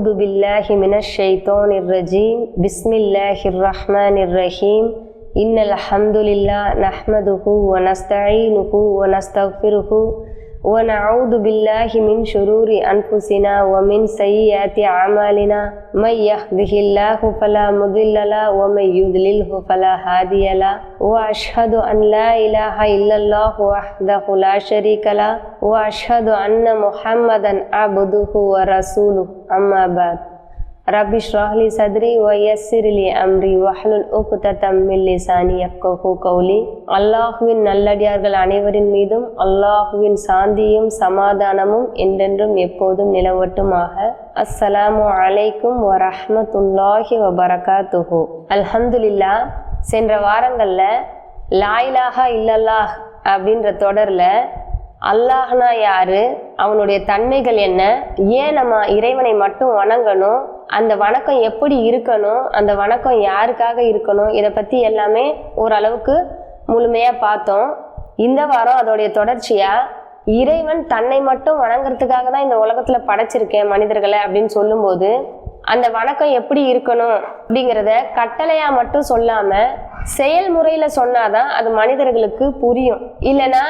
أعوذ بالله من الشيطان الرجيم بسم الله الرحمن الرحيم إن الحمد لله نحمده ونستعينه ونستغفره ونعوذ بالله من شرور أنفسنا ومن سيئات أعمالنا من يهده الله فلا مضل له ومن يضلله فلا هادي له وأشهد أن لا إله إلا الله وحده لا شريك له وأشهد أن محمدا عبده ورسوله أما بعد رب اشرح لي صدري ويسر لي أمري واحلل عقدة من لساني يفقهوا قولي. அல்லாஹ்வின் நல்லடியார்கள் அனைவரின் மீதும் அல்லாஹ்வின் சாந்தியும் சமாதானமும் என்றென்றும் எப்போதும் நிலவட்டுமாக. அஸ்ஸலாமு அலைக்கும் வரஹ்மத்துல்லாஹி வபரகாத்துஹு. அல்ஹம்துலில்லாஹ். சென்ற வாரங்கள்ல லா இலாஹா இல்லல்லாஹ் அப்படின்ற தொடர்ல அல்லாஹ்னா யாரு, அவனுடைய தன்மைகள் என்ன, ஏன் நம்ம இறைவனை மட்டும் வணங்கணும், அந்த வணக்கம் எப்படி இருக்கணும், அந்த வணக்கம் யாருக்காக இருக்கணும், இதை பற்றி எல்லாமே ஓரளவுக்கு முழுமையாக பார்த்தோம். இந்த வாரம் அதோடைய தொடர்ச்சியா இறைவன் தன்னை மட்டும் வணங்குறதுக்காக தான் இந்த உலகத்தில் படைச்சிருக்கேன் மனிதர்களை அப்படின்னு சொல்லும்போது அந்த வணக்கம் எப்படி இருக்கணும் அப்படிங்கிறத கட்டளையா மட்டும் சொல்லாம செயல்முறையில் சொன்னாதான் அது மனிதர்களுக்கு புரியும். இல்லைன்னா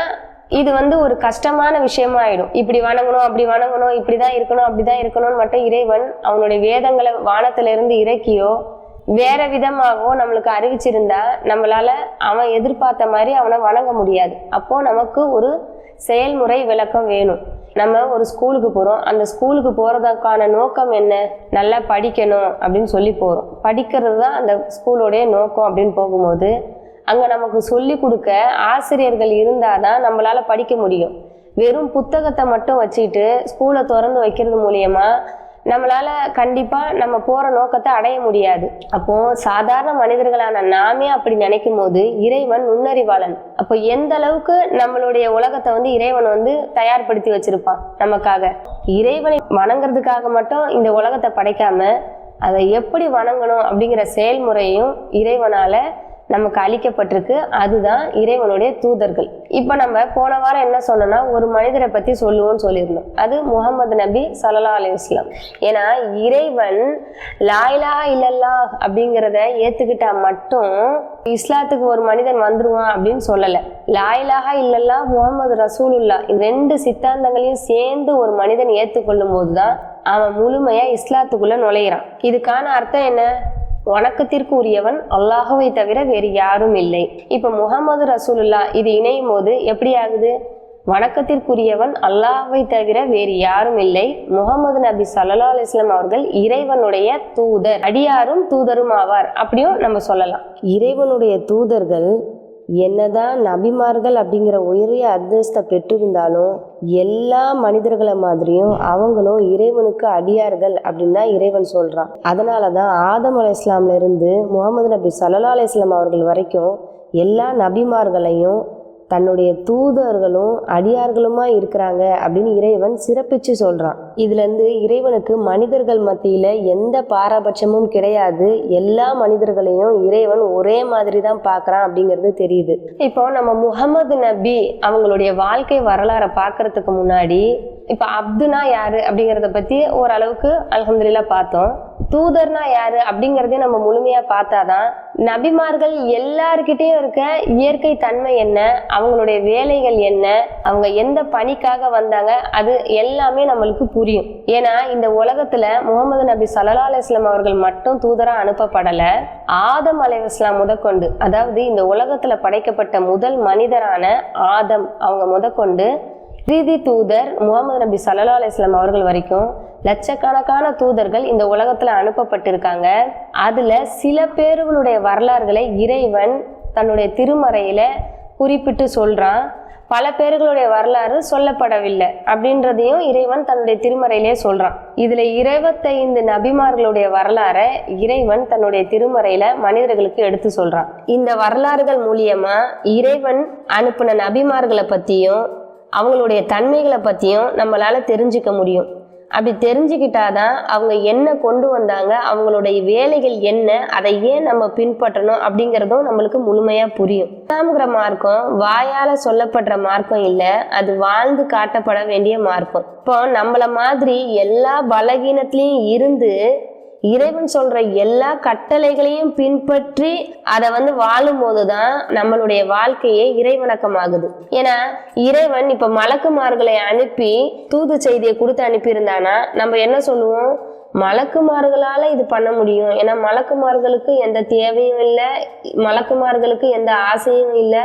இது ஒரு கஷ்டமான விஷயமா ஆயிடும். இப்படி வணங்கணும், அப்படி வணங்கணும், இப்படிதான் இருக்கணும், அப்படிதான் இருக்கணும்னு மட்டும் இறைவன் அவனுடைய வேதங்களை வானத்திலிருந்து இறக்கியோ வேற விதமாகவோ நம்மளுக்கு அறிவிச்சிருந்தா நம்மளால அவன் எதிர்பார்த்த மாதிரி அவனை வணங்க முடியாது. அப்போ நமக்கு ஒரு செயல்முறை விளக்கம் வேணும். நம்ம ஒரு ஸ்கூலுக்கு போறோம், அந்த ஸ்கூலுக்கு போறதுக்கான நோக்கம் என்ன, நல்லா படிக்கணும் அப்படின்னு சொல்லி போறோம். படிக்கிறது தான் அந்த ஸ்கூலோடைய நோக்கம் அப்படின்னு போகும்போது அங்கே நமக்கு சொல்லி கொடுக்க ஆசிரியர்கள் இருந்தால் தான் நம்மளால் படிக்க முடியும். வெறும் புத்தகத்தை மட்டும் வச்சுட்டு ஸ்கூலை திறந்து வைக்கிறது மூலியமா நம்மளால் கண்டிப்பாக நம்ம போகிற நோக்கத்தை அடைய முடியாது. அப்போது சாதாரண மனிதர்களான நாமே அப்படி நினைக்கும் போது இறைவன் நுண்ணறிவாளன். அப்போ எந்த அளவுக்கு நம்மளுடைய உலகத்தை இறைவன் தயார்படுத்தி வச்சிருப்பான் நமக்காக. இறைவனை வணங்குறதுக்காக மட்டும் இந்த உலகத்தை படைக்காம அதை எப்படி வணங்கணும் அப்படிங்கிற செயல்முறையும் இறைவனால நமக்கு அளிக்கப்பட்டிருக்கு. அதுதான் இறைவனுடைய தூதர்கள். இப்ப நம்ம போன வாரம் என்ன சொன்னோம்னா ஒரு மனிதரை பத்தி சொல்லுவோம்னு சொல்லியிருந்தோம். அது முஹம்மது நபி ஸல்லல்லாஹு அலைஹி வஸல்லம். ஏன்னா இறைவன் லா இலாஹா இல்லல்லாஹ் அப்படிங்கிறத ஏத்துக்கிட்டா மட்டும் இஸ்லாத்துக்கு ஒரு மனிதன் வந்துருவான் அப்படின்னு சொல்லல. லா இலாஹா இல்லல்லாஹ் முஹம்மது ரசூலுல்லாஹ் இந்த ரெண்டு சித்தாந்தங்களையும் சேர்ந்து ஒரு மனிதன் ஏற்றுக்கொள்ளும் போதுதான் அவன் முழுமையா இஸ்லாத்துக்குள்ள நுழையிறான். இதுக்கான அர்த்தம் என்ன? வணக்கத்திற்கு உரியவன் அல்லாஹுவை தவிர வேறு யாரும் இல்லை. இப்ப முஹம்மது ரசூலுல்லாஹ் இது இணையும் போது எப்படி ஆகுது? வணக்கத்திற்குரியவன் அல்லாஹுவை தவிர வேறு யாரும் இல்லை. முஹம்மது நபி ஸல்லல்லாஹு அலைஹி வஸல்லம் அவர்கள் இறைவனுடைய தூதர், அடியாரும் தூதரும் ஆவார். அப்படியும் நம்ம சொல்லலாம். இறைவனுடைய தூதர்கள் என்னதான் நபிமார்கள் அப்படிங்கிற உயரிய அந்தஸ்தை பெற்றிருந்தாலும் எல்லா மனிதர்களை மாதிரியும் அவங்களும் இறைவனுக்கு அடியார்கள் அப்படின்னு தான் இறைவன் சொல்றான். அதனாலதான் ஆதம் அலைஹிஸ்ஸலாம்ல இருந்து முஹம்மது நபி ஸல்லல்லாஹு அலைஹி வஸல்லம் அவர்கள் வரைக்கும் எல்லா நபிமார்களையும் தன்னுடைய தூதர்களும் அடியார்களுமா இருக்கிறாங்க அப்படின்னு இறைவன் சிறப்பிச்சு சொல்றான். இதுல இருந்து இறைவனுக்கு மனிதர்கள் மத்தியில எந்த பாரபட்சமும் கிடையாது. எல்லா மனிதர்களையும் இறைவன் ஒரே மாதிரி தான் பார்க்கறான் அப்படிங்கிறது தெரியுது. இப்போ நம்ம முஹம்மது நபி அவங்களுடைய வாழ்க்கை வரலாறை பார்க்கறதுக்கு முன்னாடி இப்ப அப்துனா யாரு அப்படிங்கிறத பத்தி ஓரளவுக்கு அல்ஹம்துலில்லாஹ் பார்த்தோம். தூதர்னா யாரு அப்படிங்கிறதையும் நம்ம முழுமையா பார்த்தாதான் நபிமார்கள் எல்லார்கிட்டையும் இருக்க இயற்கை தன்மை என்ன, அவங்களுடைய வேலைகள் என்ன, அவங்க எந்த பணிக்காக வந்தாங்க, அது எல்லாமே நம்மளுக்கு புரியும். ஏன்னா இந்த உலகத்துல முஹம்மது நபி ஸல்லல்லாஹு அலைஹி வஸல்லம் அவர்கள் மட்டும் தூதரா அனுப்பப்படல. ஆதம் அலைஹிஸ்ஸலாம் முதற்கொண்டு, அதாவது இந்த உலகத்துல படைக்கப்பட்ட முதல் மனிதரான ஆதம் அவங்க முதற்கொண்டு இறுதி தூதர் முஹம்மது நபி ஸல்லல்லாஹு அலைஹி வஸல்லம் அவர்கள் வரைக்கும் லட்சக்கணக்கான தூதர்கள் இந்த உலகத்துல அனுப்பப்பட்டிருக்காங்க. அதுல சில பேர்களுடைய வரலாறுகளை இறைவன் தன்னுடைய திருமறையில குறிப்பிட்டு சொல்றான். பல பேர்களுடைய வரலாறு சொல்லப்படவில்லை அப்படின்றதையும் இறைவன் தன்னுடைய திருமறையிலே சொல்றான். இதுல 25 நபிமார்களுடைய வரலாறை இறைவன் தன்னுடைய திருமறையில மனிதர்களுக்கு எடுத்து சொல்றான். இந்த வரலாறுகள் மூலியமா இறைவன் அனுப்பின நபிமார்களை பத்தியும் அவங்களுடைய தன்மைகளை பத்தியும் நம்மளால தெரிஞ்சுக்க முடியும். அப்படி தெரிஞ்சுக்கிட்டாதான் அவங்க என்ன கொண்டு வந்தாங்க, அவங்களுடைய வேலைகள் என்ன, அதை ஏன் நம்ம பின்பற்றணும் அப்படிங்கிறதும் நம்மளுக்கு முழுமையா புரியும். இஸ்லாம்ங்கிற மார்க்கம் வாயால சொல்லப்படுற மார்க்கம் இல்லை, அது வாழ்ந்து காட்டப்பட வேண்டிய மார்க்கம். இப்போ நம்மள மாதிரி எல்லா பலகீனத்திலையும் இருந்து இறைவன் சொல்ற எல்லா கட்டளைகளையும் பின்பற்றி அதை வாழும் போதுதான் நம்மளுடைய வாழ்க்கையே இறைவணக்கமாகுது. ஏன்னா இறைவன் இப்ப மலக்குமார்களை அனுப்பி தூது செய்தியை கொடுத்து அனுப்பியிருந்தானா நம்ம என்ன சொல்லுவோம், மலக்குமார்களால இது பண்ண முடியும், ஏன்னா மலக்குமார்களுக்கு எந்த தேவையும் இல்லை, மலக்குமார்களுக்கு எந்த ஆசையும் இல்லை,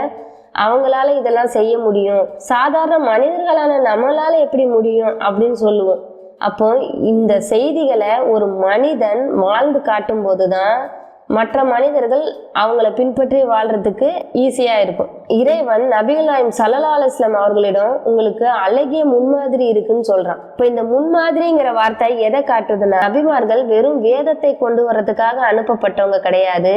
அவங்களால இதெல்லாம் செய்ய முடியும், சாதாரண மனிதர்களான நம்மளால எப்படி முடியும் அப்படின்னு சொல்லுவோம். அப்போ இந்த செய்திகளை ஒரு மனிதன் வாழ்ந்து காட்டும் போதுதான் மற்ற மனிதர்கள் அவங்கள பின்பற்றி வாழ்றதுக்கு ஈஸியா இருக்கும். இறைவன் நபிகள் நாயகம் ஸல்லல்லாஹு அலைஹி வஸல்லம் அவர்களிடம் உங்களுக்கு அழகிய முன்மாதிரி இருக்குன்னு சொல்றான். இப்ப இந்த முன்மாதிரிங்கிற வார்த்தை எதை காட்டுதுன்னா, நபிமார்கள் வெறும் வேதத்தை கொண்டு வர்றதுக்காக அனுப்பப்பட்டவங்க கிடையாது,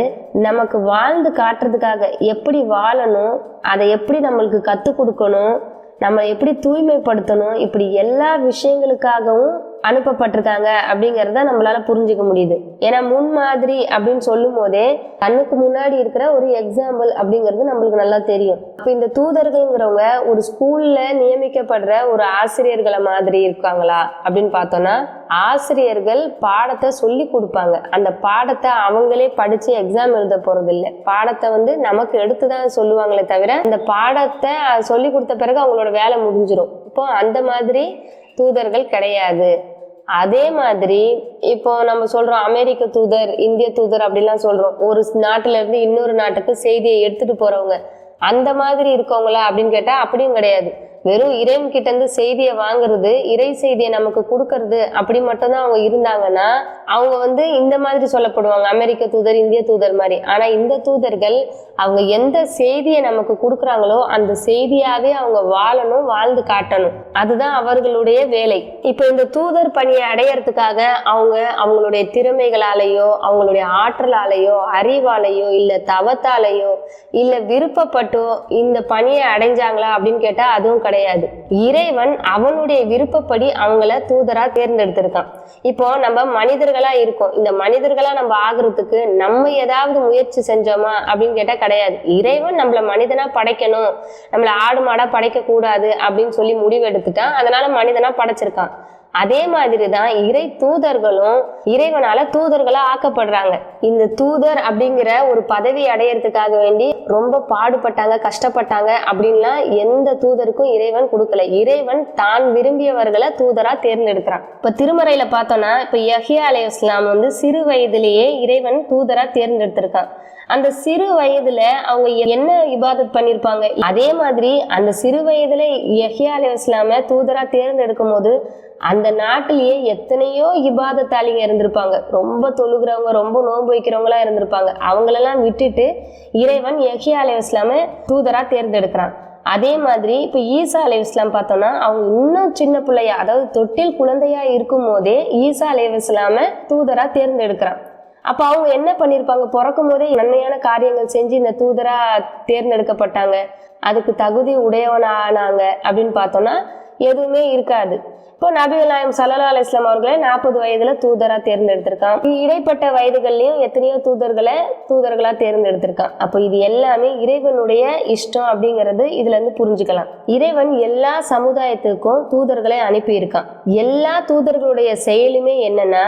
நமக்கு வாழ்ந்து காட்டுறதுக்காக எப்படி வாழணும், அதை எப்படி நம்மளுக்கு கற்றுக் கொடுக்கணும், நம்ம எப்படி தூய்மைப்படுத்தணும், இப்படி எல்லா விஷயங்களுக்காகவும் அனுப்பப்பட்டிருக்காங்க அப்படிங்கிறத நம்மளால புரிஞ்சுக்க முடியுது. ஏன்னா முன்மாதிரி அப்படின்னு சொல்லும் போதே கண்ணுக்கு முன்னாடி இருக்கிற ஒரு எக்ஸாம்பிள் அப்படிங்கிறது நம்மளுக்கு நல்லா தெரியும். இப்போ இந்த தூதர்கள்ங்கிறவங்க ஒரு ஸ்கூல்ல நியமிக்கப்படுற ஒரு ஆசிரியர்களை மாதிரி இருக்காங்களா அப்படின்னு பார்த்தோம்னா, ஆசிரியர்கள் பாடத்தை சொல்லி கொடுப்பாங்க, அந்த பாடத்தை அவங்களே படிச்சு எக்ஸாம் எழுத போறது இல்லை, பாடத்தை நமக்கு எடுத்துதான் சொல்லுவாங்களே தவிர இந்த பாடத்தை சொல்லி கொடுத்த பிறகு அவங்களோட வேலை முடிஞ்சிடும். இப்போ அந்த மாதிரி தூதர்கள் கிடையாது. அதே மாதிரி இப்போ நம்ம சொல்றோம் அமெரிக்க தூதர், இந்திய தூதர் அப்படிலாம் சொல்றோம், ஒரு நாட்டுல இருந்து இன்னொரு நாட்டுக்கு செய்தியை எடுத்துட்டு போறவங்க, அந்த மாதிரி இருக்கவங்களா அப்படின்னு கேட்டா அப்படியும் கிடையாது. வெறும் இறைவன் கிட்ட இருந்து செய்தியை வாங்குறது, இறை செய்தியை நமக்கு கொடுக்கறது அப்படி மட்டும்தான் அவங்க இருந்தாங்கன்னா அவங்க இந்த மாதிரி சொல்லப்படுவாங்க, அமெரிக்க தூதர், இந்திய தூதர் மாதிரி. ஆனா இந்த தூதர்கள் அவங்க எந்த செய்தியை நமக்கு கொடுக்குறாங்களோ அந்த செய்தியாவே அவங்க வாழணும், வாழ்ந்து காட்டணும், அதுதான் அவர்களுடைய வேலை. இப்ப இந்த தூதர் பணியை அடையறதுக்காக அவங்க அவங்களுடைய திறமைகளாலேயோ அவங்களுடைய ஆற்றலாலேயோ அறிவாலேயோ இல்ல தவத்தாலேயோ இல்ல விருப்பப்பட்டோ இந்த பணியை அடைஞ்சாங்களா அப்படின்னு கேட்டா அதுவும் கிடையாது. இறைவன் அவனுடைய விருப்பப்படி அவங்கள தூதரா தேர்ந்தெடுத்திருக்கான். இப்போ நம்ம மனிதர்களா இருக்கோம், இந்த மனிதர்களா நம்ம ஆகுறதுக்கு நம்ம ஏதாவது முயற்சி செஞ்சோமா அப்படின்னு கேட்டா கிடையாது. இறைவன் நம்மள மனிதனா படைக்கணும், நம்மள ஆடு மாடா படைக்க கூடாது அப்படின்னு சொல்லி முடிவெடுத்துட்டான், அதனால மனிதனா படைச்சிருக்கான். அதே மாதிரிதான் இறை தூதர்களும் இறைவனால தூதர்களா ஆக்கப்படுறாங்க. இந்த தூதர் அப்படிங்கிற ஒரு பதவி அடையறதுக்காக வேண்டி ரொம்ப பாடுபட்டாங்க, கஷ்டப்பட்டாங்க அப்படின்லாம் எந்த தூதருக்கும் இறைவன் கொடுக்கல. இறைவன் தான் விரும்பியவர்களை தூதரா தேர்ந்தெடுக்கிறான். இப்ப திருமறையில பார்த்தோம்னா, இப்ப யஹ்யா அலைஹிஸ்ஸலாம் சிறு வயதிலேயே இறைவன் தூதரா தேர்ந்தெடுத்திருக்கான். அந்த சிறு வயதுல அவங்க என்ன இபாதத் பண்ணிருப்பாங்க, அதே மாதிரி அந்த சிறு வயதுல யஹ்யா அலைஹிஸ்ஸலாம தூதரா தேர்ந்தெடுக்கும் போது அந்த நாட்டிலேயே எத்தனையோ இபாதத்தாளிங்க இருந்திருப்பாங்க, ரொம்ப தொழுகிறவங்க, ரொம்ப நோன்பு வைக்கிறவங்களா இருந்திருப்பாங்க. அவங்களெல்லாம் விட்டுட்டு இறைவன் யஹ்யா அலைஹிஸ்ஸலாம தூதரா தேர்ந்தெடுக்கிறான். அதே மாதிரி இப்ப ஈசா அலைஹிஸ்ஸலாம் பார்த்தோம்னா அவங்க இன்னும் சின்ன பிள்ளையா, அதாவது தொட்டில் குழந்தையா இருக்கும் போதே ஈசா அலைஹிஸ்ஸலாம தூதரா தேர்ந்தெடுக்கிறான். அப்ப அவங்க என்ன பண்ணிருப்பாங்க, பிறக்கும் போதே நன்மையான காரியங்கள் செஞ்சு இந்த தூதரா தேர்ந்தெடுக்கப்பட்டாங்க, அதுக்கு தகுதி உடையவனானாங்க அப்படின்னு பார்த்தோம்னா எதுவுமே இருக்காது. இப்போ நபிகள் நாயகம் ஸல்லல்லாஹு அலைஹி வஸல்லம் அவர்களை 40 வயதுல தூதரா தேர்ந்தெடுத்திருக்கான். இடைப்பட்ட வயதுகள்லயும் எத்தனையோ தூதர்களா தேர்ந்தெடுத்திருக்கான். அப்போ இது எல்லாமே இறைவனுடைய இஷ்டம் அப்படிங்கிறது இதுல இருந்து புரிஞ்சுக்கலாம். இறைவன் எல்லா சமுதாயத்துக்கும் தூதர்களை அனுப்பி இருக்கான். எல்லா தூதர்களுடைய செயலுமே என்னன்னா,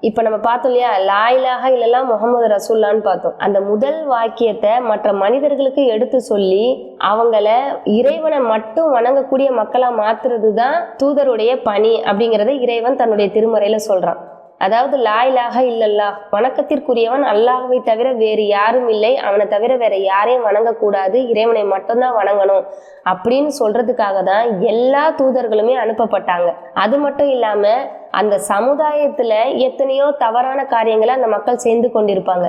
இப்ப நம்ம பார்த்தோம் இல்லையா, லா இலாஹா இல்லல்லாஹ் முஹம்மது ரசூலுல்லாஹ்னு பார்த்தோம். அந்த முதல் வாக்கியத்தை மற்ற மனிதர்களுக்கு எடுத்து சொல்லி அவங்கள இறைவனை மட்டும் வணங்கக்கூடிய மக்களா மாத்துறது தான் தூதருடைய பணி அப்படிங்கறத இறைவன் தன்னுடைய திருமறையில சொல்றான். அதாவது லா இலாஹா இல்லல்லாஹ், வணக்கத்திற்குரியவன் அல்லாஹ்வை தவிர வேறு யாரும் இல்லை, அவனை தவிர வேற யாரையும் வணங்கக்கூடாது, இறைவனை மட்டும்தான் வணங்கணும் அப்படின்னு சொல்றதுக்காக தான் எல்லா தூதர்களுமே அனுப்பப்பட்டாங்க. அது மட்டும் இல்லாம அந்த சமுதாயத்துல எத்தனையோ தவறான காரியங்களை அந்த மக்கள் செய்து கொண்டிருப்பாங்க.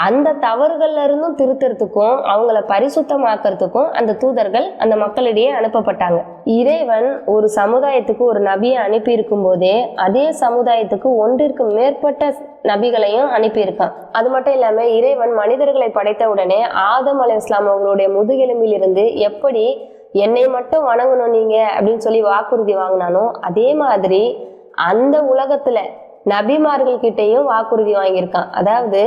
அந்த தவறுகள்ல இருந்தும் திருத்தறதுக்கும் அவங்கள பரிசுத்தமாக்குறதுக்கும் அந்த தூதர்கள் அந்த மக்களிடையே அனுப்பப்பட்டாங்க. இறைவன் ஒரு சமுதாயத்துக்கு ஒரு நபியை அனுப்பி இருக்கும் போதே அதே சமுதாயத்துக்கு ஒன்றிற்கு மேற்பட்ட நபிகளையும் அனுப்பியிருக்கான். அது மட்டும் இல்லாம இறைவன் மனிதர்களை படைத்த உடனே ஆதம் அலைஹிஸ்ஸலாம் அவர்களுடைய முதுகெலும்பில் இருந்து எப்படி என்னை மட்டும் வணங்கணும் நீங்க அப்படின்னு சொல்லி வாக்குறுதி வாங்கினானோ, அதே மாதிரி அந்த உலகத்துல நபிமார்கள் கிட்டையும் வாக்குறுதி வாங்கியிருக்கான். அதாவது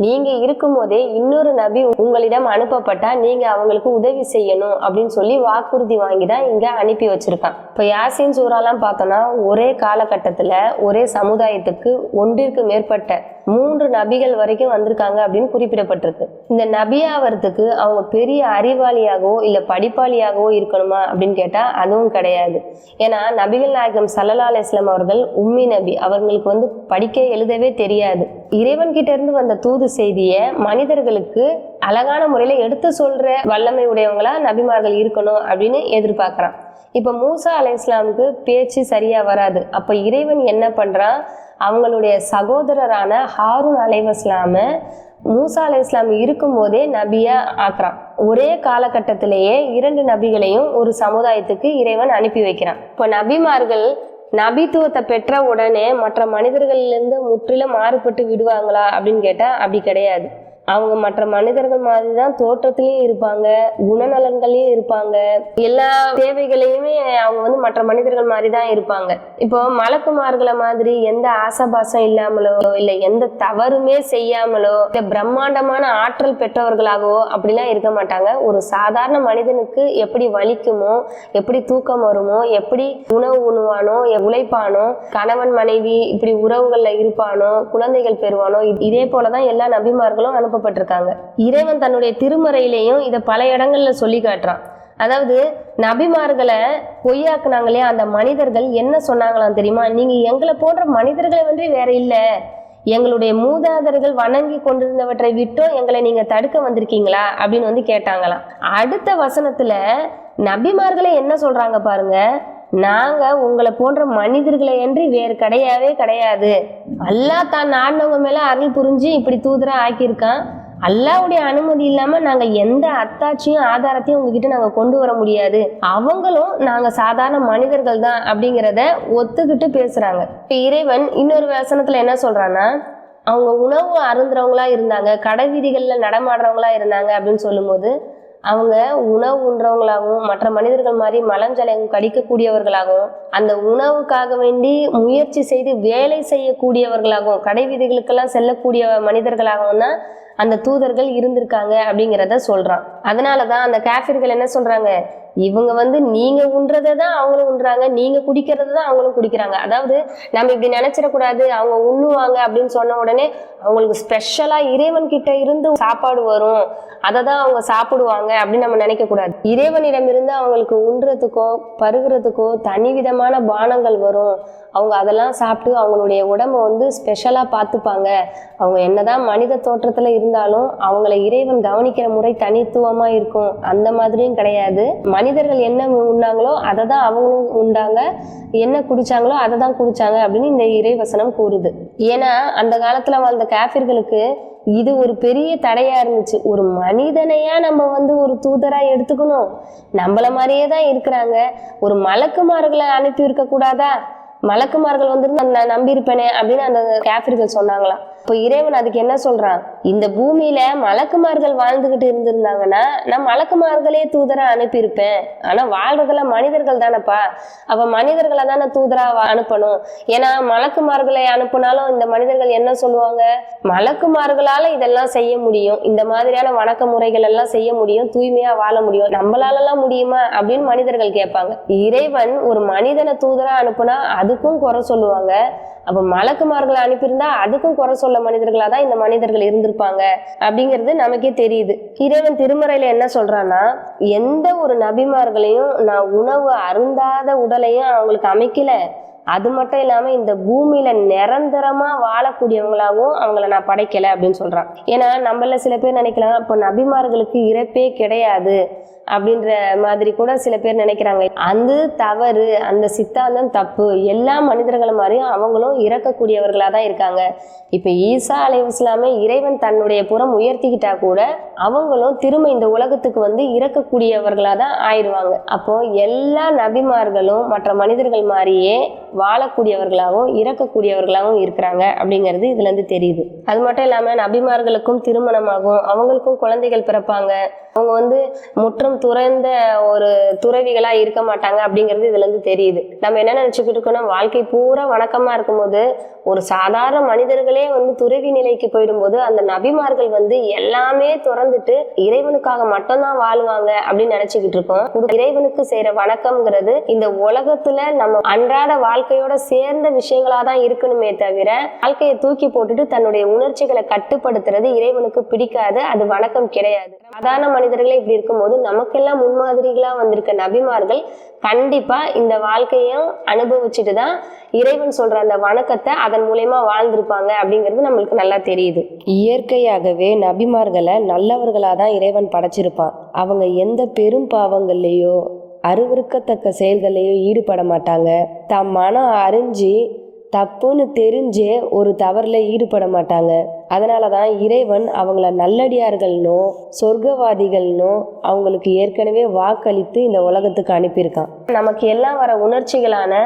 நீங்க இருக்கும் போதே இன்னொரு நபி உங்களிடம் அனுப்பப்பட்டா நீங்க அவங்களுக்கு உதவி செய்யணும் அப்படின்னு சொல்லி வாக்குறுதி வாங்கிதான் இங்க அனுப்பி வச்சிருக்கான். இப்ப யாசின் சூறாலாம் பார்த்தோம்னா ஒரே காலகட்டத்துல ஒரே சமுதாயத்துக்கு ஒன்றிற்கு மேற்பட்ட 3 நபிகள் வரைக்கும் வந்திருக்காங்க அப்படின்னு குறிப்பிடப்பட்டிருக்கு. இந்த நபியாவதுக்கு அவங்க பெரிய அறிவாளியாகவோ இல்ல படிப்பாளியாகவோ இருக்கணுமா அப்படின்னு கேட்டா அதுவும் கிடையாது. ஏன்னா நபிகள் நாயகம் ஸல்லல்லாஹு அலைஹி வஸல்லம் அவர்கள் உம்மி நபி, அவர்களுக்கு படிக்க எழுதவே தெரியாது. இறைவன் கிட்ட இருந்து வந்த தூது செய்திய மனிதர்களுக்கு அழகான முறையில எடுத்து சொல்ற வல்லமை உடையவங்களா நபிமார்கள் இருக்கணும் அப்படின்னு எதிர்பார்க்கிறான். இப்ப மூசா அலைஹிஸ்ஸலாமுக்கு பேச்சு சரியா வராது. அப்ப இறைவன் என்ன பண்றான், அவங்களுடைய சகோதரரான ஹாரூன் அலைஹிஸ்ஸலாம மூசா அலைஹிஸ்ஸலாம் இருக்கும் போதே நபியா ஆக்குறான். ஒரே காலகட்டத்திலேயே 2 நபிகளையும் ஒரு சமுதாயத்துக்கு இறைவன் அனுப்பி வைக்கிறான். இப்போ நபிமார்கள் நபித்துவத்தை பெற்ற உடனே மற்ற மனிதர்களிலிருந்து முற்றிலும் மாறுபட்டு விடுவாங்களா அப்படின்னு கேட்டா அப்படி கிடையாது. அவங்க மற்ற மனிதர்கள் மாதிரி தான் தோற்றத்திலையும் இருப்பாங்க, குணநலன்களையும் இருப்பாங்க, எல்லா தேவைகளையுமே அவங்க மற்ற மனிதர்கள் மாதிரி தான் இருப்பாங்க. இப்போ மலக்குமார்களை மாதிரி எந்த ஆசபாசம் இல்லாமலோ இல்லை எந்த தவறுமே செய்யாமலோ இல்லை பிரம்மாண்டமான ஆற்றல் பெற்றவர்களாகவோ அப்படிலாம் இருக்க மாட்டாங்க. ஒரு சாதாரண மனிதனுக்கு எப்படி வலிக்குமோ, எப்படி தூக்கம் வருமோ, எப்படி உணவு உண்ணுவானோ, உழைப்பானோ, கணவன் மனைவி இப்படி உறவுகள்ல இருப்பானோ, குழந்தைகள் பெறுவானோ, இதே போலதான் எல்லா நபிமார்களும் அனுப்பப்பட்டிருக்காங்க. இறைவன் தன்னுடைய திருமறையிலையும் இதை பல இடங்கள்ல சொல்லி காட்டுறான். அதாவது நபிமார்களை பொய்யாக்குனாங்களே அந்த மனிதர்கள் என்ன சொன்னாங்களாம் தெரியுமா, நீங்க எங்களை போன்ற மனிதர்களை வேற இல்ல, எங்களுடைய மூதாதையர்கள் வணங்கி கொண்டிருந்தவற்றை விட்டும் எங்களை நீங்க தடுக்க வந்திருக்கீங்களா அப்படின்னு கேட்டாங்களாம். அடுத்த வசனத்துல நபிமார்களே என்ன சொல்றாங்க பாருங்க, நாங்க உங்களை போன்ற மனிதர்களை என்று வேறு கிடையாது. அல்லாஹ் தான் நாடினவங்க மேல அருள் புரிஞ்சு இப்படி தூதரா ஆக்கியிருக்கான். அல்லாஹ்வுடைய அனுமதி இல்லாம நாங்க எந்த அத்தாட்சியும் ஆதாரத்தையும் உங்ககிட்ட நாங்க கொண்டு வர முடியாது. அவங்களும் நாங்க சாதாரண மனிதர்கள் தான் அப்படிங்கிறத ஒத்துக்கிட்டு பேசுறாங்க. இறைவன் இன்னொரு வசனத்துல என்ன சொல்றான்னா, அவங்க உணவு அருந்துறவங்களா இருந்தாங்க, கடை வீதிகள்ல நடமாடுறவங்களா இருந்தாங்க அப்படின்னு சொல்லும் போது அவங்க உணவு உண்றவங்களாகவும் மற்ற மனிதர்கள் மாதிரி மலஞ்சலம் கடிக்கக்கூடியவர்களாகவும் அந்த உணவுக்காக வேண்டி முயற்சி செய்து வேலை செய்யக்கூடியவர்களாகவும் கடை வீதிகளுக்கெல்லாம் செல்லக்கூடிய மனிதர்களாகவும் தான் அந்த தூதர்கள் இருந்திருக்காங்க அப்படிங்கிறத சொல்றான். அதனாலதான் அந்த காஃபிர்கள் என்ன சொல்றாங்க, இவங்க நீங்க உண்றதை தான் அவங்களும் உண்றாங்க, நீங்க குடிக்கிறது தான் அவங்களும் குடிக்கிறாங்க. அதாவது நம்ம இப்படி நினைச்சிடக்கூடாது, அவங்க உண்ணுவாங்க அப்படின்னு சொன்ன உடனே அவங்களுக்கு ஸ்பெஷலா இறைவன் கிட்ட இருந்து சாப்பாடு வரும், அதை தான் அவங்க சாப்பிடுவாங்க அப்படின்னு நம்ம நினைக்க கூடாது. இறைவனிடம் இருந்து அவங்களுக்கு உண்றதுக்கோ பருகிறதுக்கோ தனி விதமான பானங்கள் வரும். அவங்க அதெல்லாம் சாப்பிட்டு அவங்களுடைய உடம்ப ஸ்பெஷலா பார்த்துப்பாங்க. அவங்க என்னதான் மனித தோற்றத்துல இருந்தாலும் அவங்கள இறைவன் கவனிக்கிற முறை தனித்துவமா இருக்கும். அந்த மாதிரியும் கிடையாது. மனிதர்கள் என்ன உண்டாங்களோ அதை தான் அவங்களும் உண்டாங்க, என்ன குடிச்சாங்களோ அதை தான் குடிச்சாங்க அப்படின்னு இந்த இறைவசனம் கூறுது. ஏன்னா அந்த காலத்துல வாழ்ந்த காஃபிர்களுக்கு இது ஒரு பெரிய தடையா இருந்துச்சு. ஒரு மனிதனையா நம்ம ஒரு தூதரா எடுத்துக்கணும், நம்மள மாதிரியே தான் இருக்கிறாங்க, ஒரு மலக்குமார்களை அனுப்பி இருக்க கூடாதா, மலக்குமார்கள் நான் நம்பியிருப்பேனே அப்படின்னு அந்த காஃபிர்கள் சொன்னாங்களாம். இப்போ இறைவன் அதுக்கு என்ன சொல்றான், இந்த பூமியில மலக்குமார்கள் வாழ்ந்துகிட்டு இருந்திருந்தாங்கன்னா நான் மலக்குமார்களே தூதரா அனுப்பியிருப்பேன். ஆனா வாழ்றதெல்லாம் மனிதர்கள் தானப்பா, அப்ப மனிதர்களை தானே தூதரா அனுப்பணும். ஏன்னா மலக்குமார்களை அனுப்புனாலும் இந்த மனிதர்கள் என்ன சொல்லுவாங்க, மலக்குமார்களால இதெல்லாம் செய்ய முடியும், இந்த மாதிரியான வணக்க முறைகள் எல்லாம் செய்ய முடியும், தூய்மையா வாழ முடியும், நம்மளாலலாம் முடியுமா அப்படின்னு மனிதர்கள் கேட்பாங்க. இறைவன் ஒரு மனிதனை தூதரா அனுப்புனா அதுக்கும் குறை சொல்லுவாங்க. அப்ப மலக்குமார்களை அனுப்பியிருந்தா அதுக்கும் குறை சொல்ல மனிதர்களா தான் இந்த மனிதர்கள் இருந்திருப்பாங்க அப்படிங்கிறது நமக்கே தெரியுது. இறைவன் திருமறையில என்ன சொல்றான்னா, எந்த ஒரு நபிமார்களையும் நான் உணவு அருந்தாத உடலையும் அவங்களுக்கு அமைக்கல, அது மட்டும் இல்லாம இந்த பூமியில நிரந்தரமா வாழக்கூடியவங்களாகவும் அவங்கள நான் படைக்கல அப்படின்னு சொல்றான். ஏன்னா நம்மள சில பேர் நினைக்கலாம், இப்போ நபிமார்களுக்கு இறப்பே கிடையாது அப்படின்ற மாதிரி கூட சில பேர் நினைக்கிறாங்க. அந்த தவறு, அந்த சித்தாந்தம் தப்பு. எல்லா மனிதர்கள் மாதிரியும் அவங்களும் இறக்கக்கூடியவர்களா தான் இருக்காங்க. இப்ப ஈசா அலைஹிஸ்ஸலாமை இறைவன் தன்னுடைய புறம் உயர்த்திக்கிட்டா கூட அவங்களும் திரும்ப இந்த உலகத்துக்கு இறக்கக்கூடியவர்களா தான் ஆயிடுவாங்க. அப்போ எல்லா நபிமார்களும் மற்ற மனிதர்கள் மாதிரியே வாழக்கூடியவர்களாகவும் இறக்கக்கூடியவர்களாகவும் இருக்கிறாங்க அப்படிங்கிறது இதுல இருந்து தெரியுது. அது மட்டும் இல்லாம நபிமார்களுக்கும் திருமணமாகும், அவங்களுக்கும் குழந்தைகள் பிறப்பாங்க. அவங்க முற்றும் துறந்த ஒரு துறவிகளா இருக்க மாட்டாங்க அப்படிங்கிறது இதுல இருந்து தெரியுது. நம்ம என்ன நினைச்சுக்கிட்டு இருக்கோம்னா, வாழ்க்கை பூரா வணக்கமா இருக்கும்போது ஒரு சாதாரண மனிதர்களே துறவி நிலைக்கு போயிடும்போது அந்த நபிமார்கள் எல்லாமே துறந்துட்டு இறைவனுக்காக மட்டும்தான் வாழ்வாங்க அப்படின்னு நினைச்சுக்கிட்டு இருக்கோம். இறைவனுக்கு செய்யற வணக்கம்ங்கிறது இந்த உலகத்துல நம்ம அன்றாட வாழ்க்கையோட சேர்ந்த விஷயங்களாதான் இருக்கணுமே தவிர வாழ்க்கையை தூக்கி போட்டுட்டு தன்னுடைய உணர்ச்சிகளை கட்டுப்படுத்துறது இறைவனுக்கு பிடிக்காது. அது வணக்கம் கிடையாது. சாதாரண மனிதர்களே இப்படி இருக்கும்போது நமக்கெல்லாம் முன்மாதிரிகளா வந்திருக்க நபிமார்கள் கண்டிப்பா இந்த வாழ்க்கையும் அனுபவிச்சுட்டு தான் இறைவன் சொல்ற அந்த வணக்கத்தை அதன் மூலமா வாழ்ந்திருப்பாங்க அப்படிங்கிறது நம்மளுக்கு நல்லா தெரியுது. இயற்கையாகவே நபிமார்களை நல்லவர்களாதான் இறைவன் படைச்சிருப்பான். அவங்க எந்த பெரும் பாவங்கள்லயோ அருவருக்கத்தக்க செயல்களையோ ஈடுபட மாட்டாங்க. தம் மனம் அறிஞ்சு தப்புன்னு தெரிஞ்சே ஒரு தவறுல ஈடுபட மாட்டாங்க. அதனாலதான் இறைவன் அவங்கள நல்லடியார்கள்னோ சொர்க்கவாதிகள்னோ அவங்களுக்கு ஏற்கனவே வாக்களித்து இந்த உலகத்துக்கு அனுப்பியிருக்கான். நமக்கு எல்லாம் வர உணர்ச்சிகளான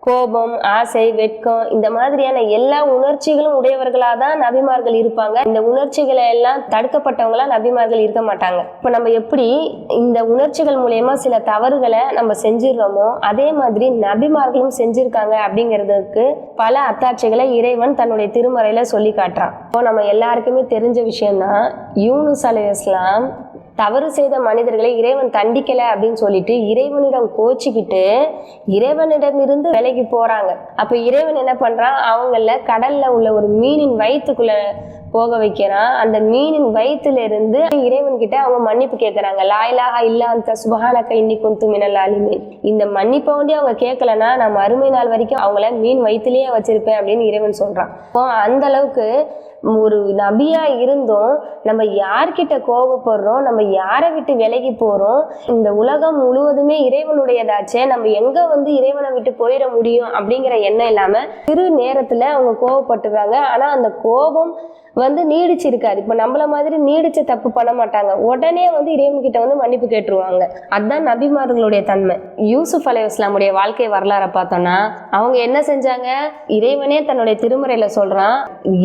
கோபம், ஆசை, வெட்கம், இந்த மாதிரியான எல்லா உணர்ச்சிகளும் உடையவர்களா தான் நபிமார்கள் இருப்பாங்க. இந்த உணர்ச்சிகளை எல்லாம் தடுக்கப்பட்டவங்களா நபிமார்கள் இருக்க மாட்டாங்க. இப்ப நம்ம எப்படி இந்த உணர்ச்சிகள் மூலயமா சில தவறுகளை நம்ம செஞ்சிடறோமோ அதே மாதிரி நபிமார்களும் செஞ்சிருக்காங்க அப்படிங்கிறதுக்கு பல அத்தாட்சிகளை இறைவன் தன்னுடைய திருமறையில சொல்லி காட்டுறான். இப்போ நம்ம எல்லாருக்குமே தெரிஞ்ச விஷயம்தான், யூனுஸ் அலைஹிஸ்ஸலாம் தவறு செய்த மனிதர்களை இறைவன் தண்டிக்கல அப்படின்னு சொல்லிட்டு இறைவனிடம் கோச்சிக்கிட்டு இறைவனிடமிருந்து விலகி போறாங்க. அப்ப இறைவன் என்ன பண்றான், அவங்கள கடல்ல உள்ள ஒரு மீனின் வயிற்றுக்குள்ள போக வைக்கிறான். அந்த மீனின் வயிற்றுல இருந்து இறைவன் கிட்ட அவங்க மன்னிப்பு கேட்கறாங்க. லா இலாஹா இல்லா அன்த சுப்ஹானக இன்னி குன்து மினல் ஆலிமீன். இந்த மன்னிப்பை அவங்க கேட்கலன்னா நான் மறுமை நாள் வரைக்கும் அவங்கள மீன் வயிற்றுலயே வச்சிருப்பேன் அப்படின்னு இறைவன் சொல்றான். அந்த அளவுக்கு ஒரு நபியா இருந்தும் நம்ம யார்கிட்ட கோபப்படுறோம், நம்ம யாரை விட்டு விலகி போறோம், இந்த உலகம் முழுவதுமே இறைவனுடையதாச்சே, நம்ம எங்க இறைவனை விட்டு போயிட முடியும் அப்படிங்கிற எண்ணம் இல்லாம சிறு நேரத்துல அவங்க கோபப்பட்டுறாங்க. ஆனா அந்த கோபம் நீடிச்சிருக்காது. இப்ப நம்மள மாதிரி நீடிச்ச தப்பு பண்ண மாட்டாங்க. உடனே இறைவன் கிட்ட மன்னிப்பு கேட்டுருவாங்க. அதுதான் நபிமார்களுடைய தன்மை. யூசுப் அலைஹிஸ்ஸலாமுடைய வாழ்க்கை வரலாறை பார்த்தோம்னா அவங்க என்ன செஞ்சாங்க, இறைவனே தன்னுடைய திருமறையில சொல்றான்,